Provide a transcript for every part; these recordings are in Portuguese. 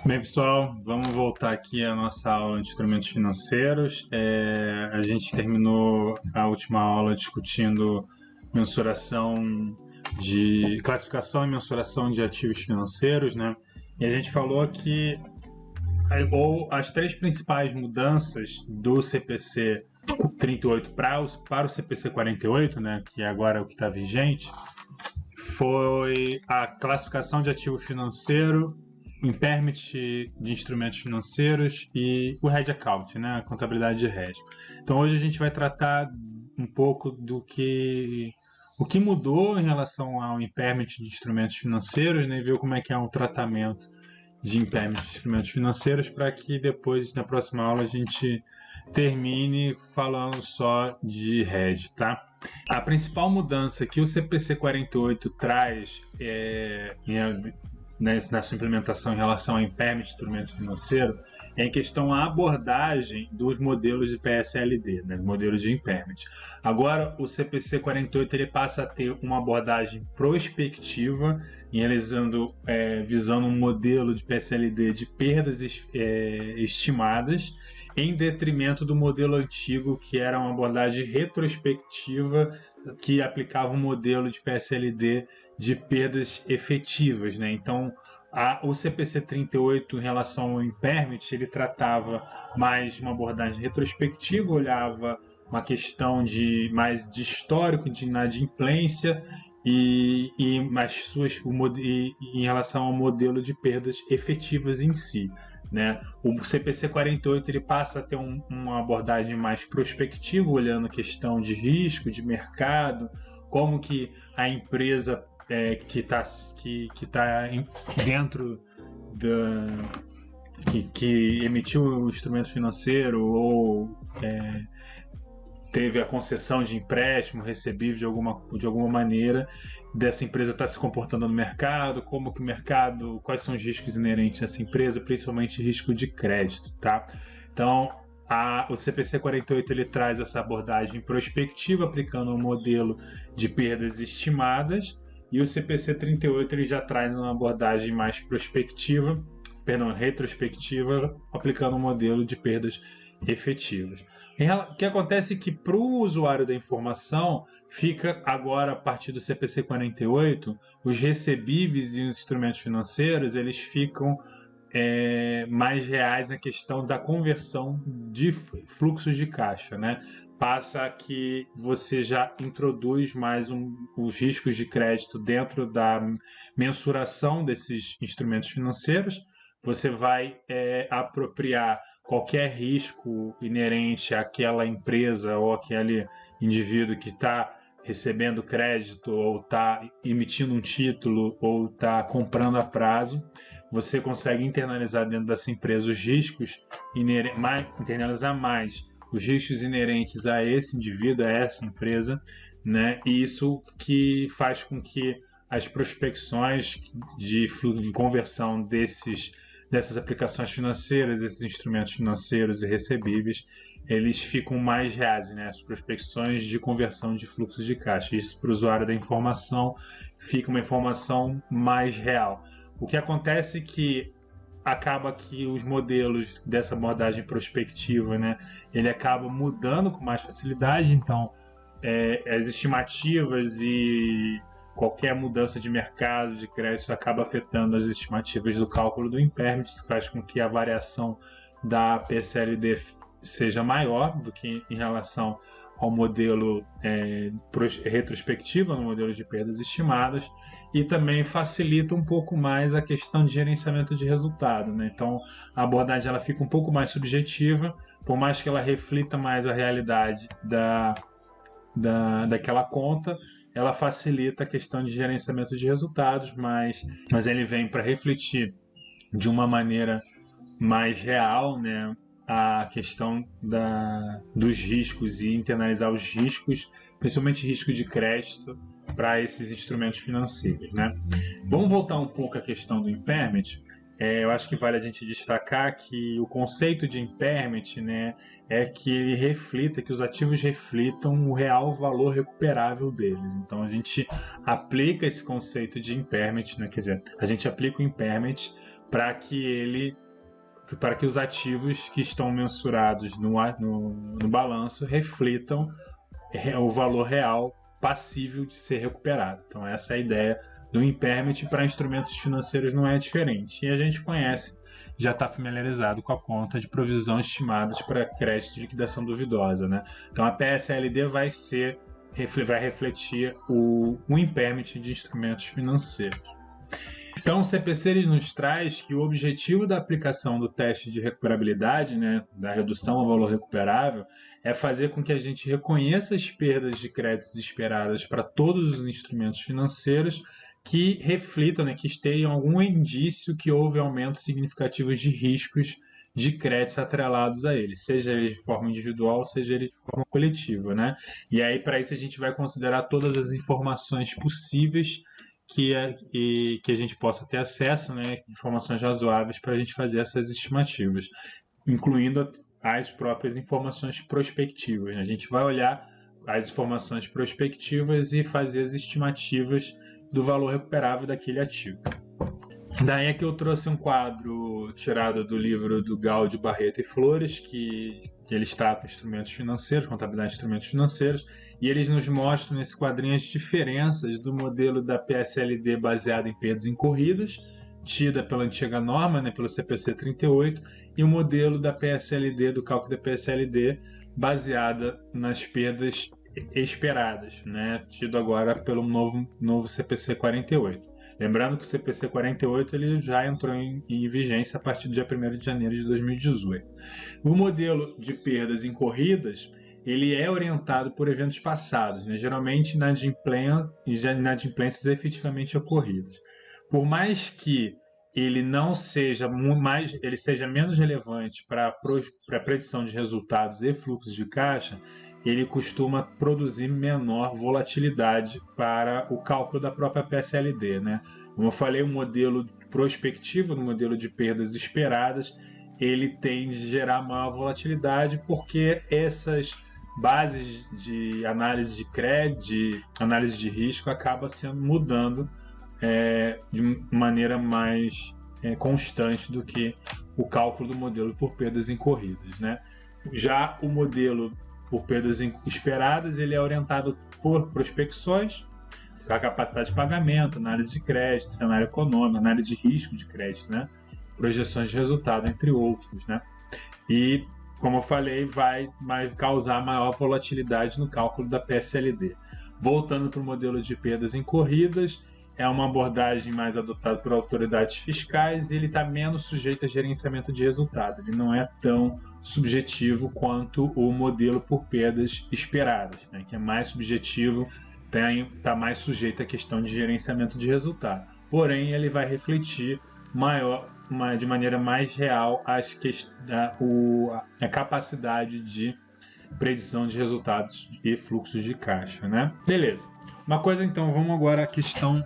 Bem, pessoal, vamos voltar aqui à nossa aula de instrumentos financeiros. A gente terminou a última aula discutindo mensuração de classificação e mensuração de ativos financeiros, né? E a gente falou que as três principais mudanças do CPC 38 para o CPC 48, né, que agora é o que está vigente, foi a classificação de ativo financeiro, o impairment de instrumentos financeiros e o hedge account, né, a contabilidade de hedge. Então hoje a gente vai tratar um pouco o que mudou em relação ao impairment de instrumentos financeiros, né, e ver como é que é um tratamento de impairment de instrumentos financeiros para que depois, na próxima aula, a gente termine falando só de hedge, tá? A principal mudança que o CPC 48 traz na sua implementação em relação ao impairment de instrumento financeiro é em questão à abordagem dos modelos de PSLD, né, modelos de impairment. Agora, o CPC 48 ele passa a ter uma abordagem prospectiva, visando um modelo de PSLD de perdas estimadas, em detrimento do modelo antigo, que era uma abordagem retrospectiva, que aplicava um modelo de PSLD de perdas efetivas, né? Então, o CPC 38, em relação ao impairment, ele tratava mais de uma abordagem retrospectiva, olhava uma questão mais de histórico, de inadimplência, em relação ao modelo de perdas efetivas em si, né? O CPC 48 ele passa a ter uma abordagem mais prospectiva, olhando a questão de risco, de mercado, como que a empresa que está dentro que emitiu o instrumento financeiro ou teve a concessão de empréstimo recebível de alguma maneira, dessa empresa está se comportando no mercado, como que o mercado, quais são os riscos inerentes a essa empresa, principalmente risco de crédito, tá? Então, o CPC 48 ele traz essa abordagem prospectiva, aplicando um modelo de perdas estimadas, e o CPC 38 ele já traz uma abordagem mais retrospectiva, aplicando um modelo de perdas efetivas. O que acontece é que para o usuário da informação, fica agora, a partir do CPC 48, os recebíveis e os instrumentos financeiros, eles ficam mais reais na questão da conversão de fluxos de caixa, né? Passa que você já introduz mais os riscos de crédito dentro da mensuração desses instrumentos financeiros. Você vai apropriar qualquer risco inerente àquela empresa ou àquele indivíduo que está recebendo crédito ou está emitindo um título ou está comprando a prazo. Você consegue internalizar dentro dessa empresa os riscos, internalizar mais os riscos inerentes a esse indivíduo, a essa empresa, né? E isso que faz com que as prospecções de fluxo de conversão dessas aplicações financeiras, desses instrumentos financeiros e recebíveis, eles ficam mais reais, né? As prospecções de conversão de fluxos de caixa. Isso, para o usuário da informação, fica uma informação mais real. O que acontece é que acaba que os modelos dessa abordagem prospectiva, né, ele acaba mudando com mais facilidade, então as estimativas e qualquer mudança de mercado de crédito acaba afetando as estimativas do cálculo do impairment, que faz com que a variação da PSLD seja maior do que em relação ao modelo retrospectivo, no modelo de perdas estimadas, e também facilita um pouco mais a questão de gerenciamento de resultado, né? Então, a abordagem ela fica um pouco mais subjetiva, por mais que ela reflita mais a realidade daquela conta, ela facilita a questão de gerenciamento de resultados, mas ele vem para refletir de uma maneira mais real, né, a questão dos riscos e internalizar os riscos, principalmente risco de crédito, para esses instrumentos financeiros, né? Vamos voltar um pouco à questão do impairment. Eu acho que vale a gente destacar que o conceito de impairment, né, é que ele reflita, que os ativos reflitam o real valor recuperável deles. Então a gente aplica esse conceito de impairment, né, quer dizer, a gente aplica o impairment para que os ativos que estão mensurados no balanço reflitam o valor real passível de ser recuperado. Então essa é a ideia do impairment. Para instrumentos financeiros não é diferente. E a gente conhece, já está familiarizado com a conta de provisão estimadas para crédito de liquidação duvidosa, né? Então a PSLD vai refletir o impairment de instrumentos financeiros. Então, o CPC ele nos traz que o objetivo da aplicação do teste de recuperabilidade, né, da redução ao valor recuperável, é fazer com que a gente reconheça as perdas de créditos esperadas para todos os instrumentos financeiros que reflitam, né, que tenham algum indício que houve aumentos significativos de riscos de créditos atrelados a eles, seja ele de forma individual, seja ele de forma coletiva, né? E aí, para isso, a gente vai considerar todas as informações possíveis que a gente possa ter acesso, né, informações razoáveis para a gente fazer essas estimativas, incluindo as próprias informações prospectivas, né? A gente vai olhar as informações prospectivas e fazer as estimativas do valor recuperável daquele ativo. Daí é que eu trouxe um quadro tirado do livro do Gaudio, Barreto e Flores, que eles tratam instrumentos financeiros, contabilidade de instrumentos financeiros, e eles nos mostram nesse quadrinho as diferenças do modelo da PSLD baseado em perdas incorridas, tida pela antiga norma, né, pelo CPC 38, e o modelo da PSLD, do cálculo da PSLD, baseada nas perdas esperadas, né, tido agora pelo novo CPC 48. Lembrando que o CPC 48 ele já entrou em vigência a partir do dia 1º de janeiro de 2018. O modelo de perdas incorridas ele é orientado por eventos passados, né? Geralmente inadimplências efetivamente ocorridas. Por mais que ele não seja ele seja menos relevante para a predição de resultados e fluxos de caixa, ele costuma produzir menor volatilidade para o cálculo da própria PSLD, né? Como eu falei, o modelo prospectivo, no modelo de perdas esperadas, ele tende a gerar maior volatilidade porque essas bases de análise de crédito, de análise de risco, acaba mudando de maneira mais constante do que o cálculo do modelo por perdas incorridas, né? Já o modelo por perdas esperadas, ele é orientado por prospecções, a capacidade de pagamento, análise de crédito, cenário econômico, análise de risco de crédito, né? Projeções de resultado, entre outros, né? E, como eu falei, vai causar maior volatilidade no cálculo da PSLD. Voltando para o modelo de perdas incorridas, é uma abordagem mais adotada por autoridades fiscais e ele está menos sujeito a gerenciamento de resultado. Ele não é tão subjetivo quanto o modelo por perdas esperadas, né? Que é mais subjetivo, está mais sujeito à questão de gerenciamento de resultado. Porém, ele vai refletir de maneira mais real a capacidade de predição de resultados e fluxos de caixa, né? Beleza. Uma coisa então, vamos agora à questão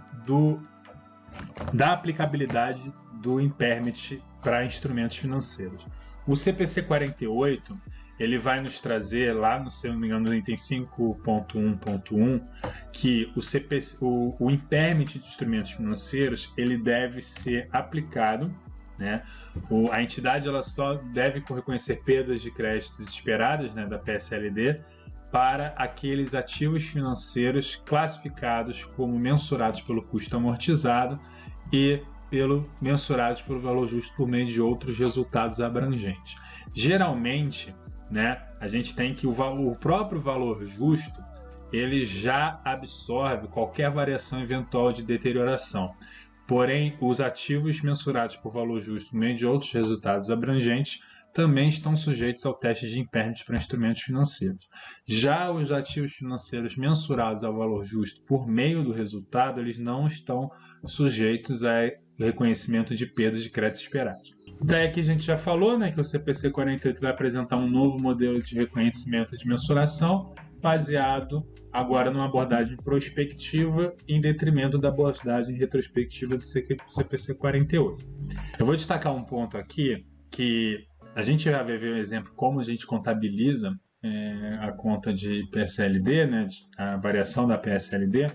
da aplicabilidade do impairment para instrumentos financeiros. O CPC 48 ele vai nos trazer lá, se não me engano, no item 5.1.1, que o impairment de instrumentos financeiros ele deve ser aplicado, né? A entidade ela só deve reconhecer perdas de créditos esperadas, né, da PSLD para aqueles ativos financeiros classificados como mensurados pelo custo amortizado e mensurados pelo valor justo por meio de outros resultados abrangentes. Geralmente, né, a gente tem que o próprio valor justo ele já absorve qualquer variação eventual de deterioração. Porém, os ativos mensurados por valor justo por meio de outros resultados abrangentes também estão sujeitos ao teste de impairment para instrumentos financeiros. Já os ativos financeiros mensurados ao valor justo por meio do resultado, eles não estão sujeitos a reconhecimento de perdas de crédito esperados. Daí aqui a gente já falou, né, que o CPC 48 vai apresentar um novo modelo de reconhecimento de mensuração, baseado agora numa abordagem prospectiva em detrimento da abordagem retrospectiva do CPC 48. Eu vou destacar um ponto aqui que a gente já vai ver um exemplo como a gente contabiliza a conta de PSLD, né, a variação da PSLD,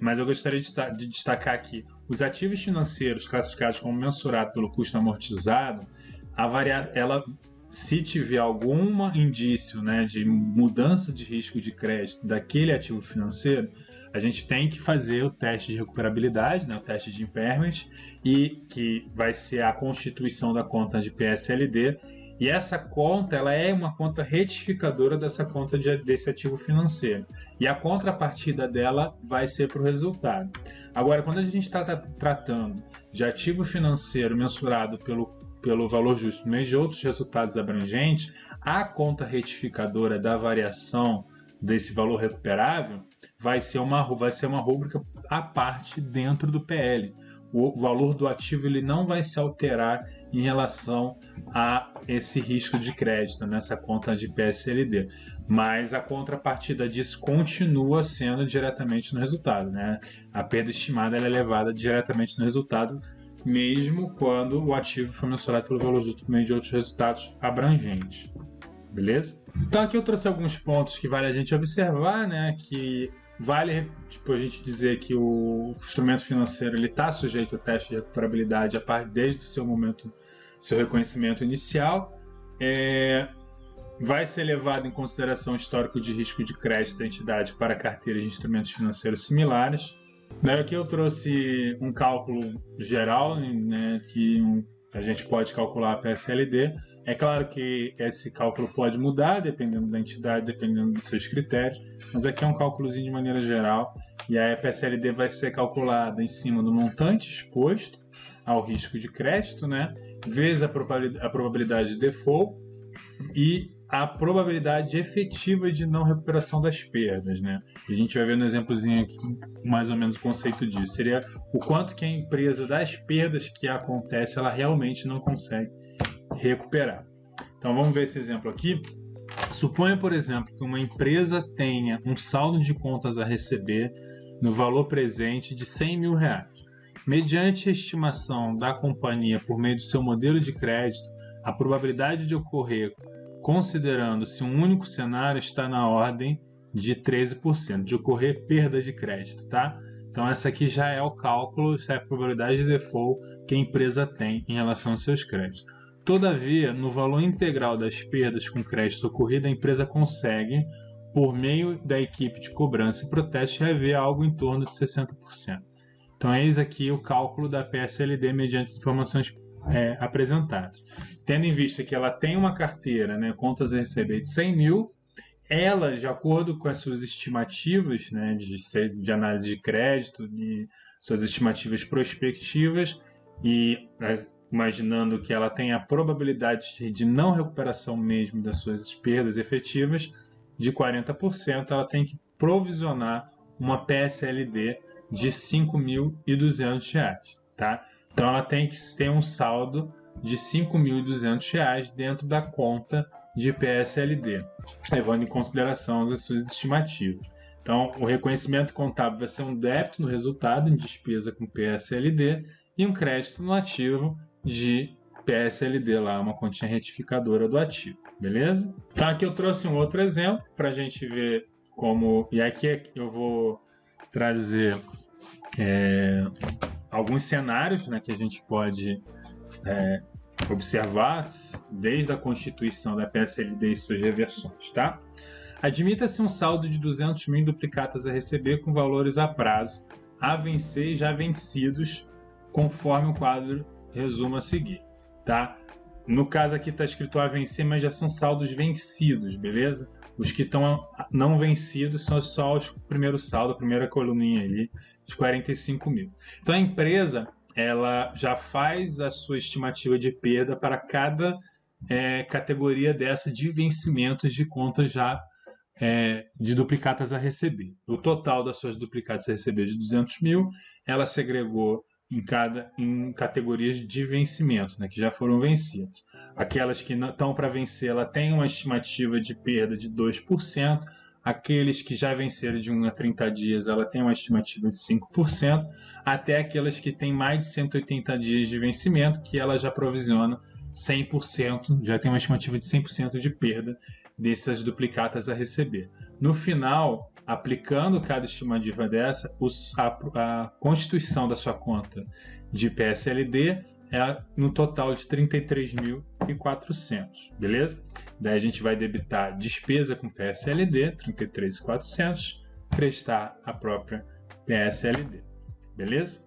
Mas eu gostaria de destacar aqui, os ativos financeiros classificados como mensurado pelo custo amortizado, se tiver algum indício, né, de mudança de risco de crédito daquele ativo financeiro, a gente tem que fazer o teste de recuperabilidade, né, o teste de impairment, e que vai ser a constituição da conta de PSLD. E essa conta, ela é uma conta retificadora dessa conta desse ativo financeiro. E a contrapartida dela vai ser para o resultado. Agora, quando a gente está tratando de ativo financeiro mensurado pelo valor justo, no meio de outros resultados abrangentes, a conta retificadora da variação desse valor recuperável vai ser uma rúbrica à parte dentro do PL. O valor do ativo ele não vai se alterar em relação a esse risco de crédito nessa conta de PSLD, mas a contrapartida disso continua sendo diretamente no resultado, né? A perda estimada ela é levada diretamente no resultado, mesmo quando o ativo foi mensurado pelo valor justo por meio de outros resultados abrangentes. Beleza? Então aqui eu trouxe alguns pontos que vale a gente observar, né? Que vale a gente dizer que o instrumento financeiro está sujeito ao teste de recuperabilidade desde o seu reconhecimento inicial. Vai ser levado em consideração o histórico de risco de crédito da entidade para carteiras de instrumentos financeiros similares. Aqui eu trouxe um cálculo geral, né, que a gente pode calcular a PSLD. É claro que esse cálculo pode mudar dependendo da entidade, dependendo dos seus critérios, mas aqui é um cálculozinho de maneira geral, e a PSLD vai ser calculada em cima do montante exposto ao risco de crédito, né, vezes a probabilidade de default e a probabilidade efetiva de não recuperação das perdas, né? E a gente vai ver no exemplozinho aqui mais ou menos o conceito disso. Seria o quanto que a empresa, das perdas que acontece, ela realmente não consegue recuperar. Então vamos ver esse exemplo aqui. Suponha, por exemplo, que uma empresa tenha um saldo de contas a receber no valor presente de R$100 mil. Mediante a estimação da companhia por meio do seu modelo de crédito, a probabilidade de ocorrer, considerando-se um único cenário, está na ordem de 13%, de ocorrer perda de crédito, tá? Então essa aqui já é o cálculo, essa é a probabilidade de default que a empresa tem em relação aos seus créditos. Todavia, no valor integral das perdas com crédito ocorrido, a empresa consegue, por meio da equipe de cobrança e protesto, rever algo em torno de 60%. Então eis aqui o cálculo da PSLD mediante as informações apresentadas. Tendo em vista que ela tem uma carteira, né, contas a receber de 100 mil, ela, de acordo com as suas estimativas, né, de análise de crédito, de suas estimativas prospectivas, e imaginando que ela tem a probabilidade de não recuperação mesmo das suas perdas efetivas de 40%, ela tem que provisionar uma PSLD de R$ 5.200, tá? Então ela tem que ter um saldo de R$ 5.200 dentro da conta de PSLD, levando em consideração as suas estimativas. Então o reconhecimento contábil vai ser um débito no resultado em despesa com PSLD e um crédito no ativo de PSLD, lá uma continha retificadora do ativo, beleza? Então aqui eu trouxe um outro exemplo para a gente ver como... E aqui eu vou trazer alguns cenários, né, que a gente pode observar desde a constituição da PSLD e suas reversões, tá? Admita-se um saldo de 200 mil duplicatas a receber com valores a prazo, a vencer e já vencidos, conforme o quadro resumo a seguir, tá? No caso aqui está escrito a vencer, mas já são saldos vencidos, beleza? Os que estão não vencidos são só o primeiro saldo, a primeira coluninha ali, de 45 mil. Então a empresa ela já faz a sua estimativa de perda para cada categoria dessa de vencimentos de contas já de duplicatas a receber. O total das suas duplicatas a receber de 200 mil, ela segregou em categorias de vencimento, né, que já foram vencidas. Aquelas que não estão para vencer, ela tem uma estimativa de perda de 2%. Aqueles que já venceram de 1 a 30 dias, ela tem uma estimativa de 5%, até aquelas que têm mais de 180 dias de vencimento, que ela já provisiona 100%, já tem uma estimativa de 100% de perda dessas duplicatas a receber. No final, aplicando cada estimativa dessa, a constituição da sua conta de PSLD é no total de 33.400, beleza? Daí a gente vai debitar despesa com PSLD, 33.400, prestar a própria PSLD, beleza?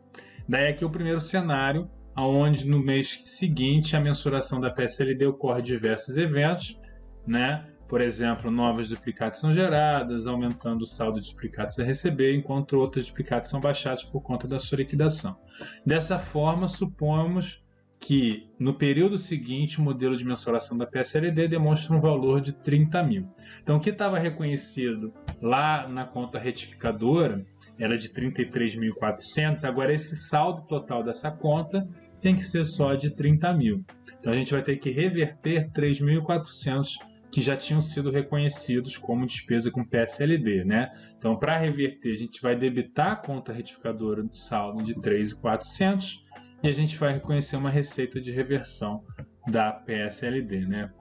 Daí aqui o primeiro cenário, onde no mês seguinte a mensuração da PSLD ocorre diversos eventos, né? Por exemplo, novas duplicatas são geradas, aumentando o saldo de duplicatas a receber, enquanto outras duplicatas são baixadas por conta da sua liquidação. Dessa forma, supomos que no período seguinte o modelo de mensuração da PSLD demonstra um valor de 30 mil. Então, o que estava reconhecido lá na conta retificadora era de 33.400, agora esse saldo total dessa conta tem que ser só de 30 mil. Então, a gente vai ter que reverter 3.400 que já tinham sido reconhecidos como despesa com PSLD, né? Então, para reverter, a gente vai debitar a conta retificadora do saldo de 3.400 e a gente vai reconhecer uma receita de reversão da PSLD, né?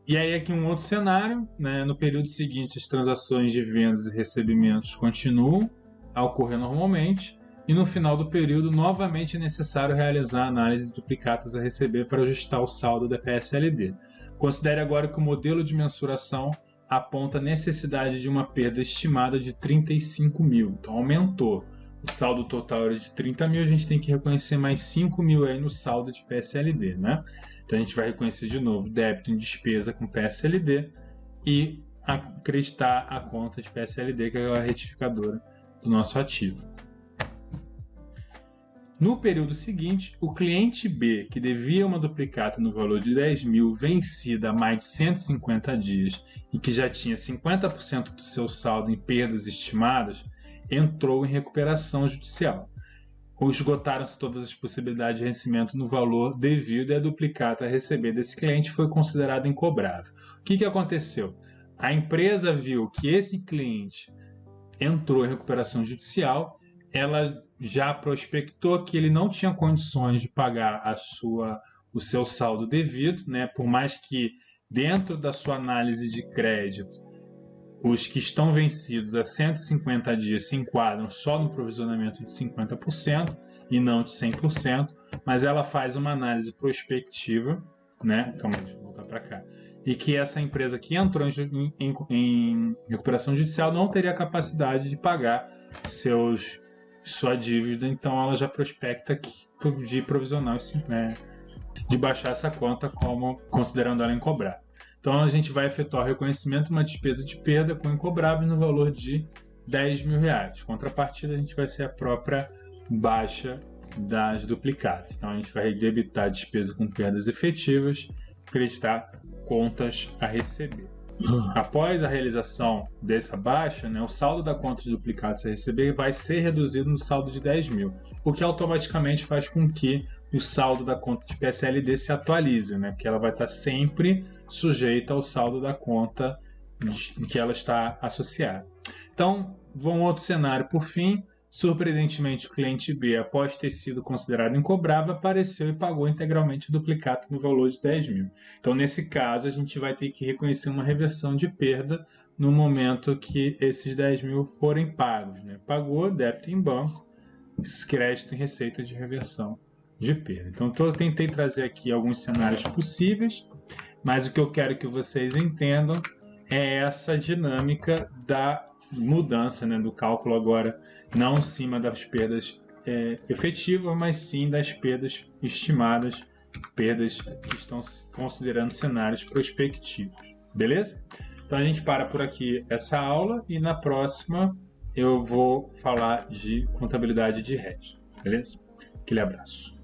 E aí aqui um outro cenário, né? No período seguinte, as transações de vendas e recebimentos continuam a ocorrer normalmente e no final do período, novamente é necessário realizar a análise de duplicatas a receber para ajustar o saldo da PSLD. Considere agora que o modelo de mensuração aponta a necessidade de uma perda estimada de 35 mil. Então, aumentou. O saldo total era de 30 mil, a gente tem que reconhecer mais 5 mil aí no saldo de PSLD, né? Então, a gente vai reconhecer de novo débito em despesa com PSLD e acreditar a conta de PSLD, que é a retificadora do nosso ativo. No período seguinte, o cliente B, que devia uma duplicata no valor de 10 mil vencida há mais de 150 dias e que já tinha 50% do seu saldo em perdas estimadas, entrou em recuperação judicial. Esgotaram-se todas as possibilidades de vencimento no valor devido e a duplicata a receber desse cliente foi considerada incobrável. O que aconteceu? A empresa viu que esse cliente entrou em recuperação judicial, ela já prospectou que ele não tinha condições de pagar o seu saldo devido, né? Por mais que dentro da sua análise de crédito, os que estão vencidos a 150 dias se enquadram só no provisionamento de 50% e não de 100%, mas ela faz uma análise prospectiva, né? Calma aí, deixa eu voltar para cá. E que essa empresa que entrou em recuperação judicial não teria capacidade de pagar sua dívida, então ela já prospecta de provisional, né, de baixar essa conta como considerando ela incobrável. Então a gente vai efetuar o reconhecimento de uma despesa de perda com incobrável no valor de 10 mil reais. Contrapartida, a gente vai ser a própria baixa das duplicatas. Então a gente vai debitar a despesa com perdas efetivas, acreditar contas a receber. Após a realização dessa baixa, né, o saldo da conta de duplicados a receber vai ser reduzido no saldo de 10 mil, o que automaticamente faz com que o saldo da conta de PSLD se atualize, né, porque ela vai estar sempre sujeita ao saldo da conta que ela está associada. Então, um outro cenário por fim. Surpreendentemente, o cliente B, após ter sido considerado incobrável, apareceu e pagou integralmente o duplicata no valor de 10 mil. Então, nesse caso, a gente vai ter que reconhecer uma reversão de perda no momento que esses 10 mil forem pagos, né? Pagou, débito em banco, crédito em receita de reversão de perda. Então, eu tentei trazer aqui alguns cenários possíveis, mas o que eu quero que vocês entendam é essa dinâmica da mudança, né, do cálculo agora, não em cima das perdas efetivas, mas sim das perdas estimadas, perdas que estão considerando cenários prospectivos. Beleza? Então a gente para por aqui essa aula e na próxima eu vou falar de contabilidade de hedge. Beleza? Aquele abraço.